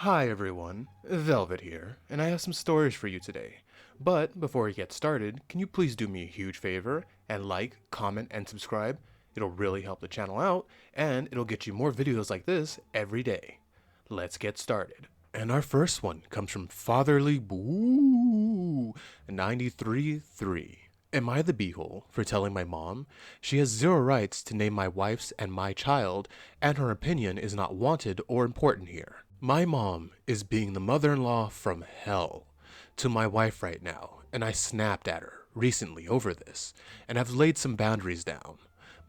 Hi everyone, Velvet here, and I have some stories for you today. But before we get started, can you please do me a huge favor and like, comment, and subscribe? It'll really help the channel out, and it'll get you more videos like this every day. Let's get started. And our first one comes from Fatherly Boo 93-3. Am I the beehole for telling my mom she has zero rights to name my wife's and my child, and her opinion is not wanted or important here? My mom is being the mother-in-law from hell to my wife right now, and I snapped at her recently over this, and have laid some boundaries down,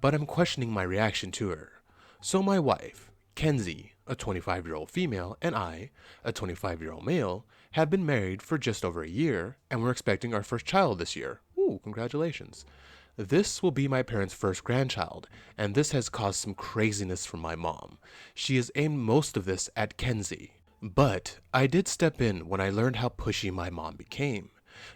but I'm questioning my reaction to her. So my wife, Kenzie, a 25-year-old female, and I, a 25-year-old male, have been married for just over a year, and we're expecting our first child this year. Ooh, congratulations. This will be my parents' first grandchild, and this has caused some craziness from my mom. She has aimed most of this at Kenzie. But I did step in when I learned how pushy my mom became.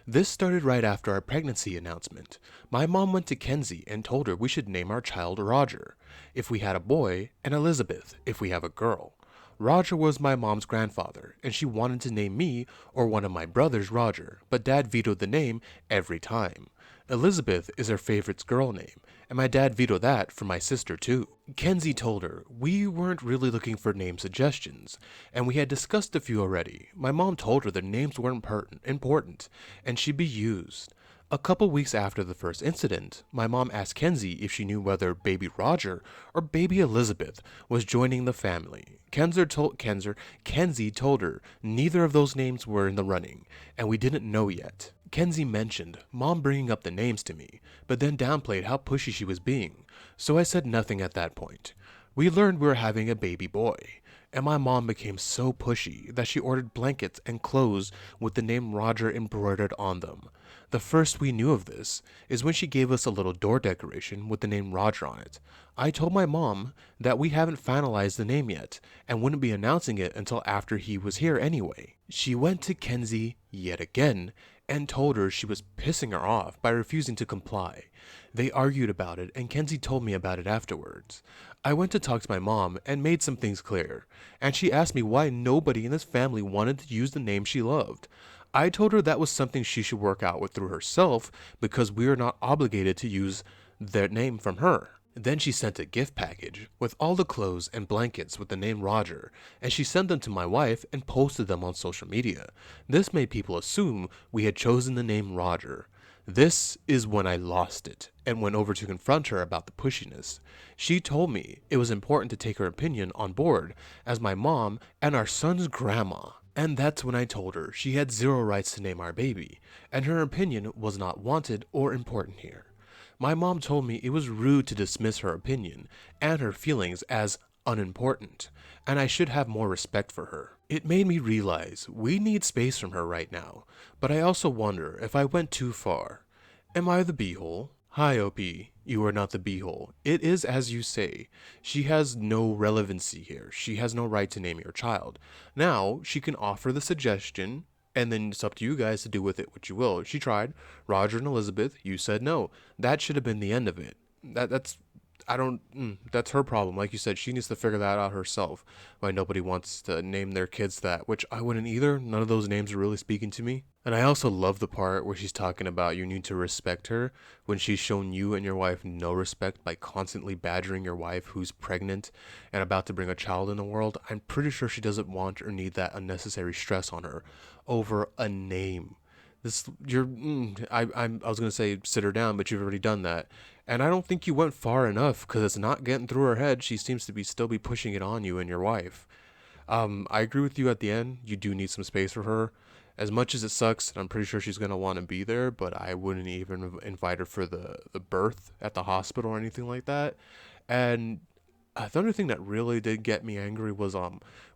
This started right after our pregnancy announcement. My mom went to Kenzie and told her we should name our child Roger if we had a boy, and Elizabeth if we have a girl. Roger was my mom's grandfather, and she wanted to name me or one of my brothers Roger, but Dad vetoed the name every time. Elizabeth is her favorite's girl name, and my dad vetoed that for my sister too. Kenzie told her we weren't really looking for name suggestions, and we had discussed a few already. My mom told her the names weren't important, and should be used. A couple weeks after the first incident, my mom asked Kenzie if she knew whether baby Roger or baby Elizabeth was joining the family. Kenzie told her neither of those names were in the running, and we didn't know yet. Kenzie mentioned mom bringing up the names to me, but then downplayed how pushy she was being, so I said nothing at that point. We learned we were having a baby boy, and my mom became so pushy that she ordered blankets and clothes with the name Roger embroidered on them. The first we knew of this is when she gave us a little door decoration with the name Roger on it. I told my mom that we haven't finalized the name yet and wouldn't be announcing it until after he was here anyway. She went to Kenzie yet again and told her she was pissing her off by refusing to comply. They argued about it, and Kenzie told me about it afterwards. I went to talk to my mom and made some things clear, and she asked me why nobody in this family wanted to use the name she loved. I told her that was something she should work out with through herself because we are not obligated to use their name from her. Then she sent a gift package with all the clothes and blankets with the name Roger, and she sent them to my wife and posted them on social media. This made people assume we had chosen the name Roger. This is when I lost it and went over to confront her about the pushiness. She told me it was important to take her opinion on board as my mom and our son's grandma. And that's when I told her she had zero rights to name our baby, and her opinion was not wanted or important here. My mom told me it was rude to dismiss her opinion and her feelings as unimportant, and I should have more respect for her. It made me realize we need space from her right now, but I also wonder if I went too far. Am I the beehole? Hi, OP. You are not the beehole. It is as you say. She has no relevancy here. She has no right to name your child. Now, she can offer the suggestion, and then it's up to you guys to do with it what you will. She tried. Roger and Elizabeth, you said no. That should have been the end of it. That's I don't. That's her problem. Like you said, she needs to figure that out herself. Why nobody wants to name their kids that, which I wouldn't either. None of those names are really speaking to me. And I also love the part where she's talking about you need to respect her when she's shown you and your wife no respect by constantly badgering your wife who's pregnant and about to bring a child in the world. I'm pretty sure she doesn't want or need that unnecessary stress on her over a name. This you're I was gonna say sit her down, but you've already done that, and I don't think you went far enough because it's not getting through her head. She seems to be still be pushing it on you and your wife. I agree with you at the end. You do need some space for her. As much as it sucks, and I'm pretty sure she's gonna want to be there, but I wouldn't even invite her for the birth at the hospital or anything like that. And the other thing that really did get me angry was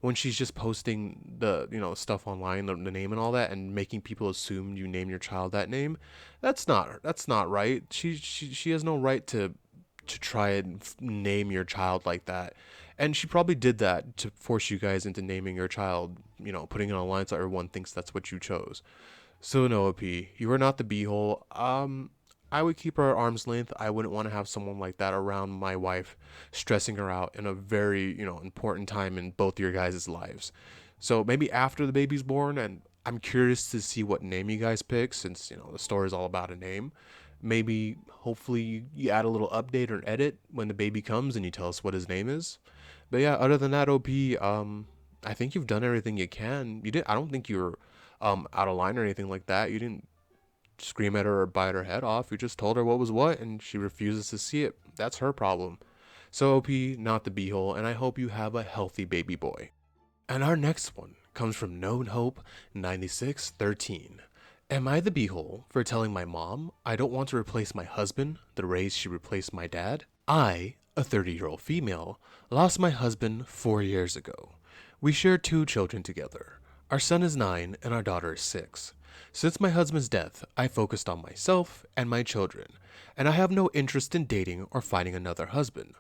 when she's just posting the stuff online, the name and all that, and making people assume you name your child that name. That's not right. She has no right to try and name your child like that. And she probably did that to force you guys into naming your child, putting it online so everyone thinks that's what you chose. So no, OP, you are not the beehole. I would keep her at arm's length. I wouldn't want to have someone like that around my wife, stressing her out in a very, important time in both your guys' lives. So maybe after the baby's born, and I'm curious to see what name you guys pick, since the story's all about a name. Maybe hopefully you add a little update or edit when the baby comes and you tell us what his name is. But yeah, other than that, OP, I think you've done everything you can. You didn't. I don't think you're out of line or anything like that. You didn't scream at her or bite her head off. You just told her what was what, and she refuses to see it. That's her problem. So OP, not the beehole, and I hope you have a healthy baby boy. And our next one comes from Known Hope 9613. Am I the beehole for telling my mom I don't want to replace my husband the way she replaced my dad? I, a 30-year-old female, lost my husband 4 years ago. We share 2 children together. Our son is 9 and our daughter is 6. Since my husband's death, I focused on myself and my children, and I have no interest in dating or finding another husband.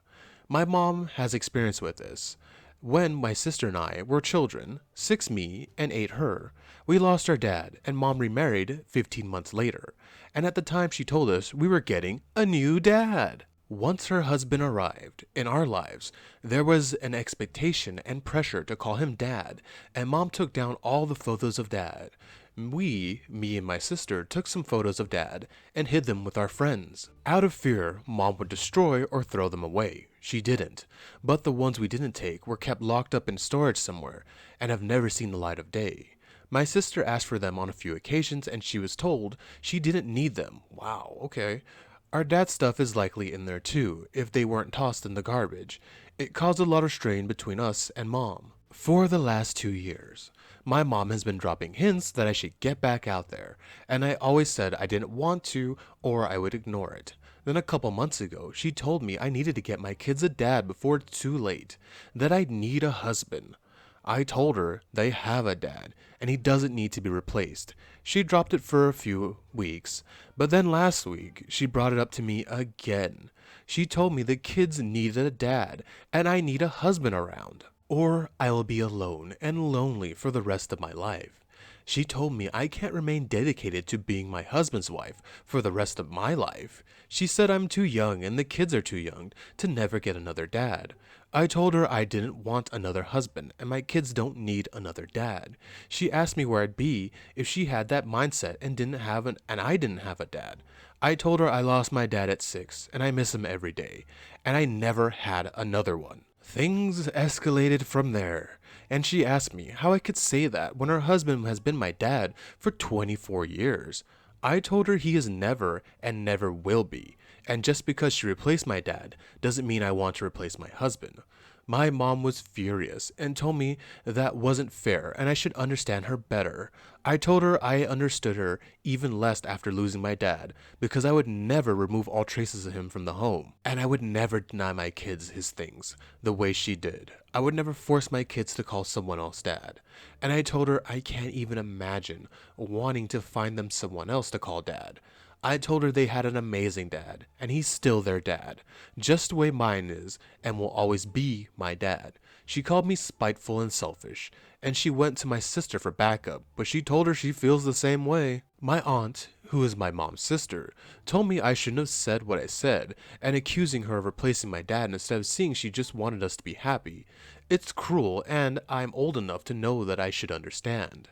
My mom has experience with this. When my sister and I were children, 6 me and 8 her, we lost our dad and mom remarried 15 months later, and at the time she told us we were getting a new dad. Once her husband arrived in our lives, there was an expectation and pressure to call him dad, and mom took down all the photos of dad. Me and my sister, took some photos of dad and hid them with our friends. Out of fear, mom would destroy or throw them away. She didn't, but the ones we didn't take were kept locked up in storage somewhere and have never seen the light of day. My sister asked for them on a few occasions and she was told she didn't need them. Wow, okay. Our dad's stuff is likely in there too, if they weren't tossed in the garbage. It caused a lot of strain between us and mom. For the last 2 years, my mom has been dropping hints that I should get back out there, and I always said I didn't want to or I would ignore it. Then a couple months ago, she told me I needed to get my kids a dad before it's too late, that I'd need a husband. I told her they have a dad, and he doesn't need to be replaced. She dropped it for a few weeks, but then last week, she brought it up to me again. She told me the kids needed a dad, and I need a husband around, or I will be alone and lonely for the rest of my life. She told me I can't remain dedicated to being my husband's wife for the rest of my life. She said I'm too young and the kids are too young to never get another dad. I told her I didn't want another husband and my kids don't need another dad. She asked me where I'd be if she had that mindset and I didn't have a dad. I told her I lost my dad at 6 and I miss him every day, and I never had another one. Things escalated from there, and she asked me how I could say that when her husband has been my dad for 24 years. I told her he is never and never will be, and just because she replaced my dad doesn't mean I want to replace my husband. My mom was furious and told me that wasn't fair and I should understand her better. I told her I understood her even less after losing my dad because I would never remove all traces of him from the home, and I would never deny my kids his things the way she did. I would never force my kids to call someone else dad. And I told her I can't even imagine wanting to find them someone else to call dad. I told her they had an amazing dad, and he's still their dad, just the way mine is, and will always be my dad. She called me spiteful and selfish, and she went to my sister for backup, but she told her she feels the same way. My aunt, who is my mom's sister, told me I shouldn't have said what I said, and accusing her of replacing my dad instead of seeing she just wanted us to be happy. It's cruel, and I'm old enough to know that I should understand.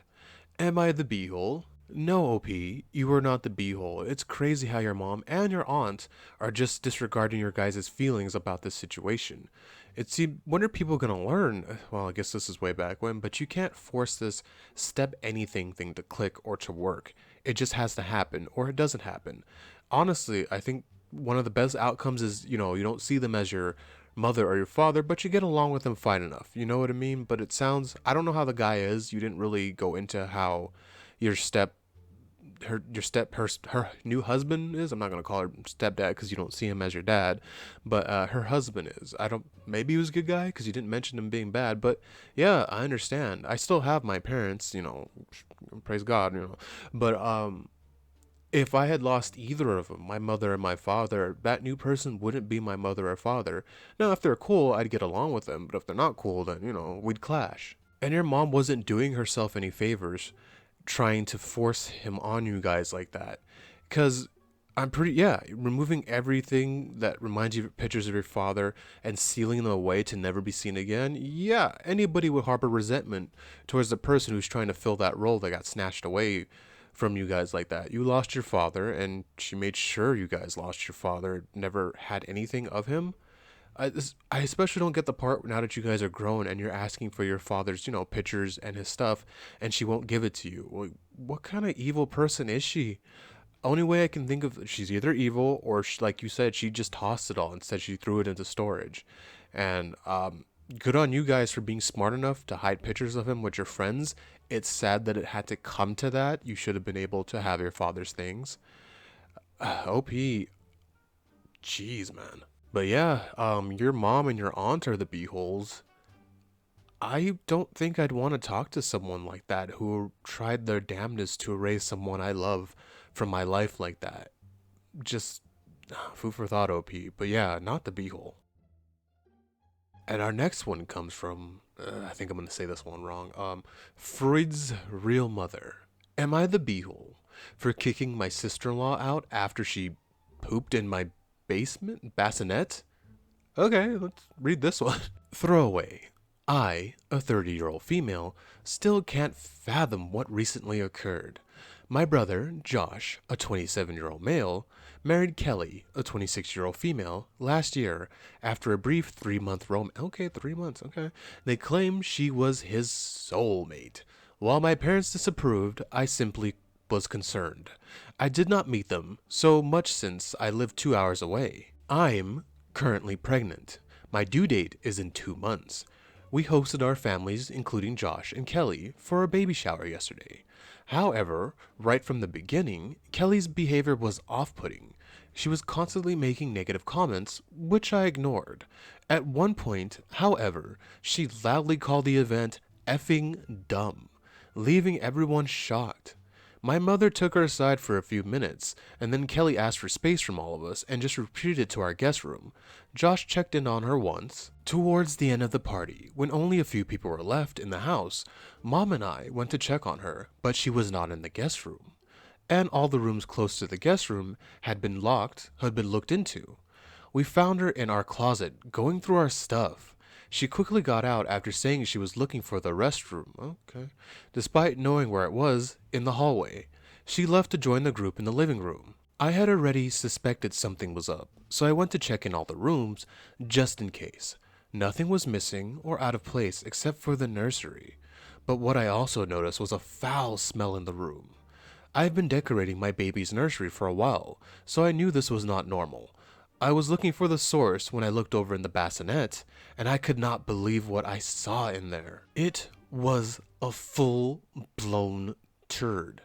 Am I the beehole? No, OP, you are not the beehole. It's crazy how your mom and your aunt are just disregarding your guys' feelings about this situation. When are people gonna learn? Well, I guess this is way back when, but you can't force this step anything thing to click or to work. It just has to happen, or it doesn't happen. Honestly, I think one of the best outcomes is, you don't see them as your mother or your father, but you get along with them fine enough. You know what I mean? But I don't know how the guy is. You didn't really go into how your her new husband is. I'm not gonna call her stepdad because you don't see him as your dad, but her husband is. I don't. Maybe he was a good guy because you didn't mention him being bad. But yeah, I understand. I still have my parents. Praise God. But if I had lost either of them, my mother and my father, that new person wouldn't be my mother or father. Now, if they're cool, I'd get along with them. But if they're not cool, then we'd clash. And your mom wasn't doing herself any favors trying to force him on you guys like that. Because I'm pretty, yeah, removing everything that reminds you of pictures of your father and sealing them away to never be seen again. Yeah, anybody would harbor resentment towards the person who's trying to fill that role that got snatched away from you guys like that. You lost your father, and she made sure you guys lost your father, never had anything of him. I especially don't get the part now that you guys are grown and you're asking for your father's, pictures and his stuff, and she won't give it to you. Well, what kind of evil person is she? Only way I can think of, she's either evil or like you said, she just tossed it all. Instead, she threw it into storage. And good on you guys for being smart enough to hide pictures of him with your friends. It's sad that it had to come to that. You should have been able to have your father's things. OP, jeez, man. But yeah, your mom and your aunt are the beeholes. I don't think I'd want to talk to someone like that who tried their damnedest to erase someone I love from my life like that. Just food for thought, OP. But yeah, not the beehole. And our next one comes from, I think I'm going to say this one wrong. Freud's real mother. Am I the beehole for kicking my sister-in-law out after she pooped in my bassinet? Okay, let's read this one. Throwaway. I, a 30-year-old female, still can't fathom what recently occurred. My brother, Josh, a 27-year-old male, married Kelly, a 26-year-old female, last year after a brief 3-month romance. Okay, 3 months, okay. They claim she was his soulmate. While my parents disapproved, I simply was concerned. I did not meet them, so much since I live 2 hours away. I'm currently pregnant. My due date is in 2 months. We hosted our families, including Josh and Kelly, for a baby shower yesterday. However, right from the beginning, Kelly's behavior was off-putting. She was constantly making negative comments, which I ignored. At one point, however, she loudly called the event effing dumb, leaving everyone shocked. My mother took her aside for a few minutes, and then Kelly asked for space from all of us and just retreated to our guest room. Josh checked in on her once. Towards the end of the party, when only a few people were left in the house, Mom and I went to check on her, but she was not in the guest room. And all the rooms close to the guest room had been looked into. We found her in our closet, going through our stuff. She quickly got out after saying she was looking for the restroom. Okay. Despite knowing where it was, in the hallway. She left to join the group in the living room. I had already suspected something was up, so I went to check in all the rooms, just in case. Nothing was missing or out of place except for the nursery. But what I also noticed was a foul smell in the room. I've been decorating my baby's nursery for a while, so I knew this was not normal. I was looking for the source when I looked over in the bassinet, and I could not believe what I saw in there. It was a full-blown turd,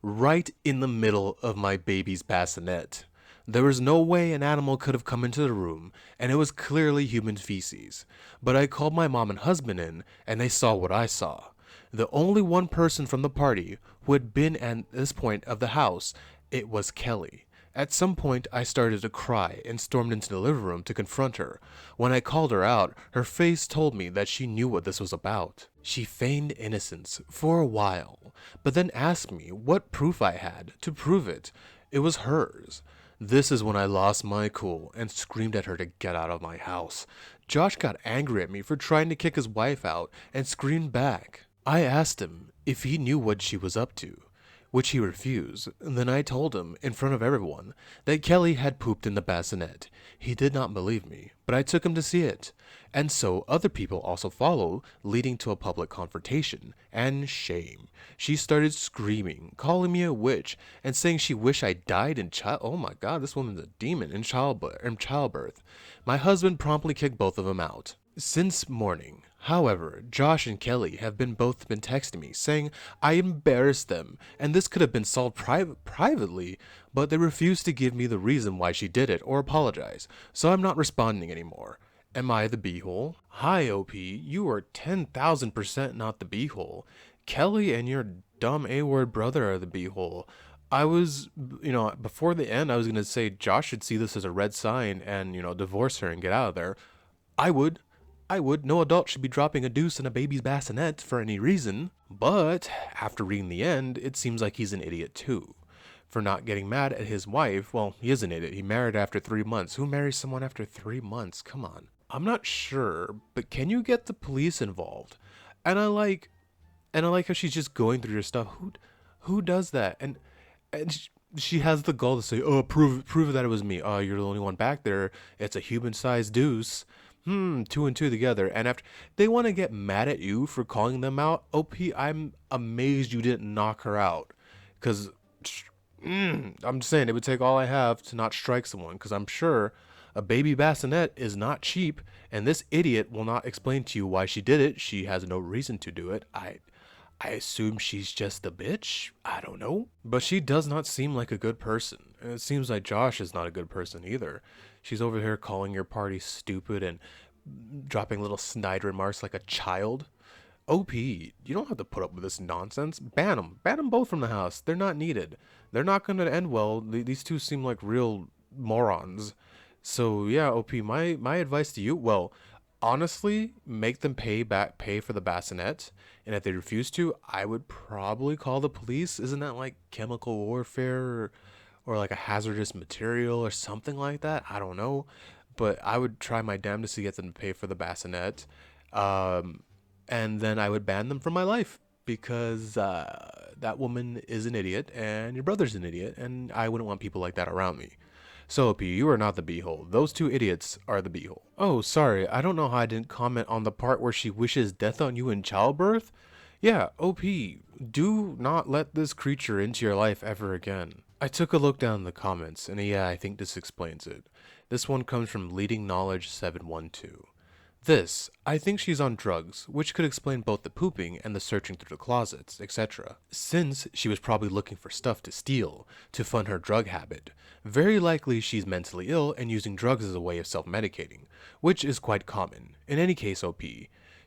right in the middle of my baby's bassinet. There was no way an animal could have come into the room, and it was clearly human feces. But I called my mom and husband in, and they saw what I saw. The only one person from the party who had been at this point of the house, it was Kelly. At some point, I started to cry and stormed into the living room to confront her. When I called her out, her face told me that she knew what this was about. She feigned innocence for a while, but then asked me what proof I had to prove it. It was hers. This is when I lost my cool and screamed at her to get out of my house. Josh got angry at me for trying to kick his wife out and screamed back. I asked him if he knew what she was up to, which he refused. Then I told him, in front of everyone, that Kelly had pooped in the bassinet. He did not believe me, but I took him to see it. And so other people also followed, leading to a public confrontation and shame. She started screaming, calling me a witch, and saying she wished I died in oh my god, this woman's a demon, in childbirth. My husband promptly kicked both of them out. Since morning, however, Josh and Kelly have both been texting me, saying I embarrassed them, and this could have been solved privately, but they refuse to give me the reason why she did it or apologize, so I'm not responding anymore. Am I the beehole? Hi, OP, you are 10,000% not the beehole. Kelly and your dumb A-word brother are the beehole. I was, before the end, I was going to say Josh should see this as a red sign and, divorce her and get out of there. I would. No adult should be dropping a deuce in a baby's bassinet for any reason. But after reading the end, it seems like he's an idiot too. for not getting mad at his wife. Well, he is an idiot. He married after 3 months. Who marries someone after 3 months? Come on. I'm not sure, but can you get the police involved? And I like how she's just going through your stuff. Who does that? And she has the gall to say, "Oh, prove that it was me. Oh, you're the only one back there. It's a human-sized deuce." Two and two together. And after they want to get mad at you for calling them out, OP, I'm amazed you didn't knock her out. Cause I'm just saying it would take all I have to not strike someone. Cause I'm sure a baby bassinet is not cheap, and this idiot will not explain to you why she did it. She has no reason to do it. I assume she's just a bitch. I don't know. But she does not seem like a good person. And it seems like Josh is not a good person either. She's over here calling your party stupid and dropping little snide remarks like a child. OP, you don't have to put up with this nonsense. Ban them. Ban them both from the house. They're not needed. They're not going to end well. These two seem like real morons. So yeah, OP, my advice to you, well, honestly, make them pay for the bassinet, and if they refuse to, I would probably call the police. Isn't that like chemical warfare or like a hazardous material or something like that? I don't know, but I would try my damnedest to get them to pay for the bassinet, um, and then I would ban them from my life because that woman is an idiot and your brother's an idiot, and I wouldn't want people like that around me. So, OP, you are not the beehole. Those two idiots are the beehole. Oh, sorry, I don't know how I didn't comment on the part where she wishes death on you in childbirth. Yeah, OP, do not let this creature into your life ever again. I took a look down in the comments, and yeah, I think this explains it. This one comes from Leading Knowledge 712. This, I think she's on drugs, which could explain both the pooping and the searching through the closets, etc. Since she was probably looking for stuff to steal to fund her drug habit, very likely she's mentally ill and using drugs as a way of self-medicating, which is quite common. In any case, OP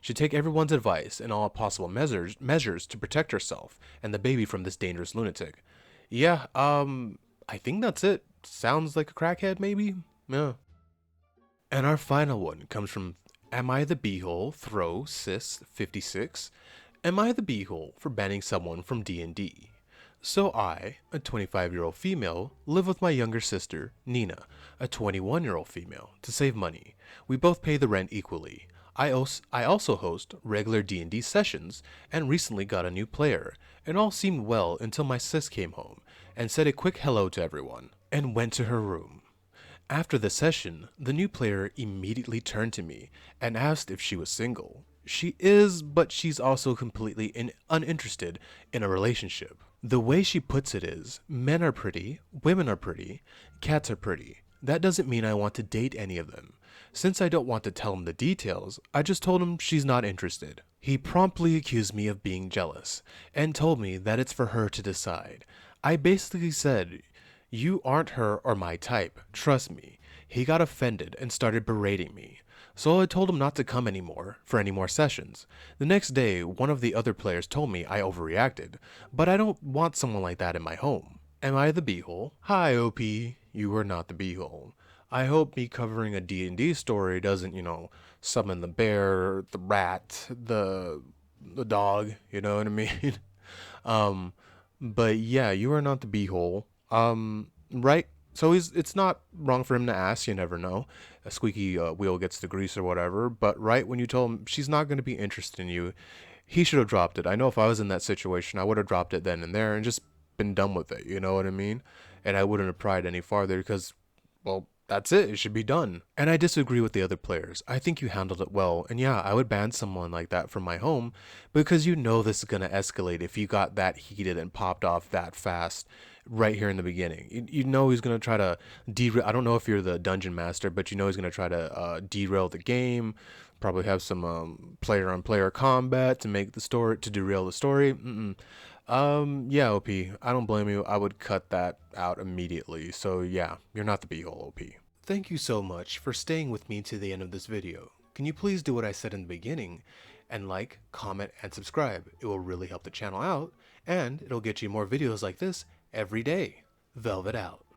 should take everyone's advice and all possible measures to protect herself and the baby from this dangerous lunatic. Yeah, I think that's it. Sounds like a crackhead, maybe? Yeah. And our final one comes from Am I the Beehole Throw Sis 56? Am I the beehole for banning someone from D&D? So I, a 25-year-old female, live with my younger sister, Nina, a 21-year-old female, to save money. We both pay the rent equally. I also host regular D&D sessions and recently got a new player, and all seemed well until my sis came home and said a quick hello to everyone and went to her room. After the session, the new player immediately turned to me and asked if she was single. She is, but she's also completely uninterested in a relationship. The way she puts it is, men are pretty, women are pretty, cats are pretty. That doesn't mean I want to date any of them. Since I don't want to tell him the details, I just told him she's not interested. He promptly accused me of being jealous and told me that it's for her to decide. I basically said, "You aren't her or my type, trust me." He got offended and started berating me. So I told him not to come anymore for any more sessions. The next day, one of the other players told me I overreacted, but I don't want someone like that in my home. Am I the beehole? Hi, OP. You are not the beehole. I hope me covering a D&D story doesn't, summon the bear, the rat, the dog, you know what I mean? um, but yeah, you are not the beehole. Right? So it's not wrong for him to ask, you never know. A squeaky wheel gets the grease or whatever, but right when you told him she's not going to be interested in you, he should have dropped it. I know if I was in that situation, I would have dropped it then and there and just been done with it, you know what I mean? And I wouldn't have pried any farther because, well, that's it. It should be done. And I disagree with the other players. I think you handled it well. And yeah, I would ban someone like that from my home because you know this is going to escalate if you got that heated and popped off that fast right here in the beginning. You know he's going to try to derail. I don't know if you're the dungeon master, but you know he's going to try to derail the game. Probably have some player-on-player combat to make the story, to derail the story. Yeah, OP, I don't blame you. I would cut that out immediately. So yeah, you're not the beehole, OP. Thank you so much for staying with me to the end of this video. Can you please do what I said in the beginning and like, comment, and subscribe? It will really help the channel out, and it'll get you more videos like this every day. Velvet out.